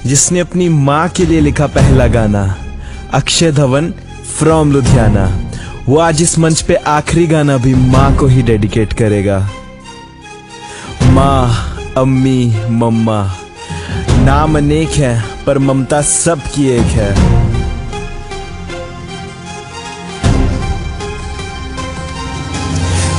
जिसने अपनी माँ के लिए लिखा पहला गाना, अक्षय धवन फ्रॉम लुधियाना। वो आज इस मंच पे आखिरी गाना भी माँ को ही डेडिकेट करेगा। माँ, अम्मी, मम्मा, नाम अनेक है पर ममता सबकी एक है।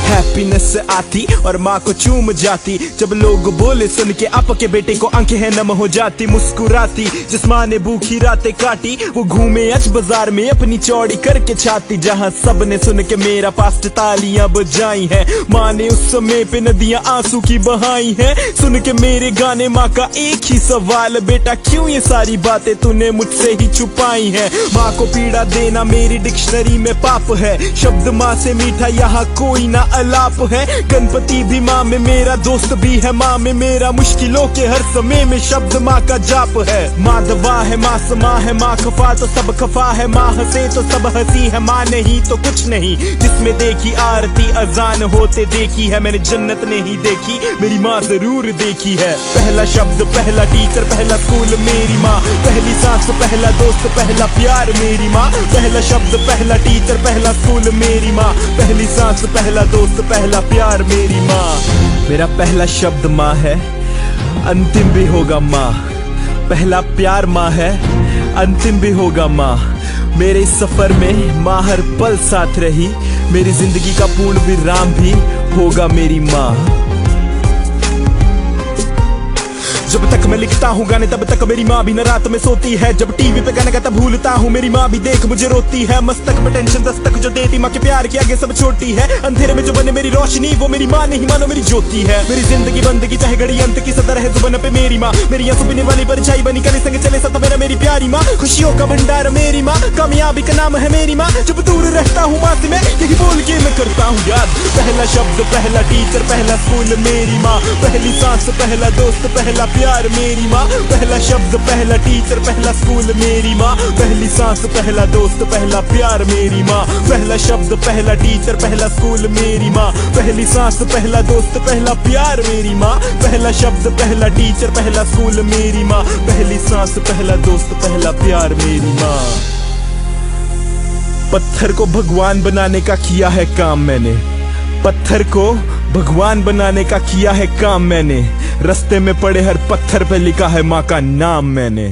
हैप्पीनेस से आती और माँ को चूम जाती, जब लोग बोले सुन के आपके बेटे को आंखें है नम हो जाती। मुस्कुराती जिस माँ ने भूखी रातें काटी, वो घूमे आज बाजार में अपनी चौड़ी करके छाती। जहाँ सब ने सुन के मेरा पास्ट तालियां बजाई हैं, माँ ने उस समय पे नदियां आंसू की बहाई हैं। सुन के मेरे गाने माँ का एक ही सवाल, बेटा क्यों ये सारी बातें तूने मुझसे ही छुपाई हैं। माँ को पीड़ा देना मेरी डिक्शनरी में पाप है, शब्द माँ से मीठा यहाँ कोई ना अलाप है। गणपति भी माँ में मेरा दोस्त भी है, माँ में मेरा मुश्किलों के हर समय में शब्द माँ का जाप है। माँ दवा है, माँ समा है, माँ खफा तो सब खफा है, माँ हंसे तो सब हंसी है, माँ नहीं तो कुछ नहीं। जिसमें देखी आरती अजान होते देखी है, मैंने जन्नत नहीं देखी, मेरी माँ जरूर देखी है। पहला शब्द, पहला टीचर, पहला स्कूल मेरी माँ, पहली सांस, पहला दोस्त, पहला प्यार मेरी माँ। पहला शब्द, पहला टीचर, पहला स्कूल मेरी माँ, पहली सांस, पहला दोस्त, पहला प्यार मेरी माँ। मेरा पहला शब्द माँ है, अंतिम भी होगा माँ। पहला प्यार माँ है, अंतिम भी होगा माँ। मेरे इस सफर में माँ हर पल साथ रही, मेरी जिंदगी का पूर्ण विराम भी होगा मेरी माँ। जब तक मैं लिखता हूँ गाने तब तक मेरी माँ भी न रात में सोती है। जब टीवी पे गाना गाता भूलता हूँ, मेरी माँ भी देख मुझे रोती है। मस्तक पे टेंशन दस्तक जो देती, माँ के प्यार के आगे सब छोटी है। अंधेरे में जो बने मेरी रोशनी, वो मेरी माँ नहीं मानो मेरी ज्योति है। मेरी जिंदगी बंदगी चाहे घड़ी अंत की सदर है जुबान पे मेरी माँ। मेरी आंसू पीने वाली परछाई बनी कली संग चले सता मेरा मेरी प्यारी माँ। खुशियों का भंडार मेरी माँ, कामयाबी का नाम है मेरी माँ। जब दूर रहता हूँ माँ से मैं यही बोल के मैं करता हूँ याद। पहला शब्द, पहला टीचर, पहला स्कूल मेरी माँ, पहली सांस, पहला दोस्त, पहला प्यार मेरी माँ। पहला शब्द, पहला टीचर, पहला स्कूल मेरी माँ, पहली सांस, पहला दोस्त, पहला प्यार मेरी माँ। पहला शब्द, पहला टीचर, पहला स्कूल मेरी माँ, पहली सांस, पहला दोस्त, पहला प्यार मेरी माँ। पहला शब्द, पहला टीचर, पहला स्कूल मेरी माँ, पहली सांस, पहला दोस्त, पहला प्यार मेरी माँ। पत्थर को भगवान बनाने का किया है काम मैंने, पत्थर को भगवान बनाने का किया है काम मैंने। रास्ते में पड़े हर पत्थर पे लिखा है माँ का नाम मैंने।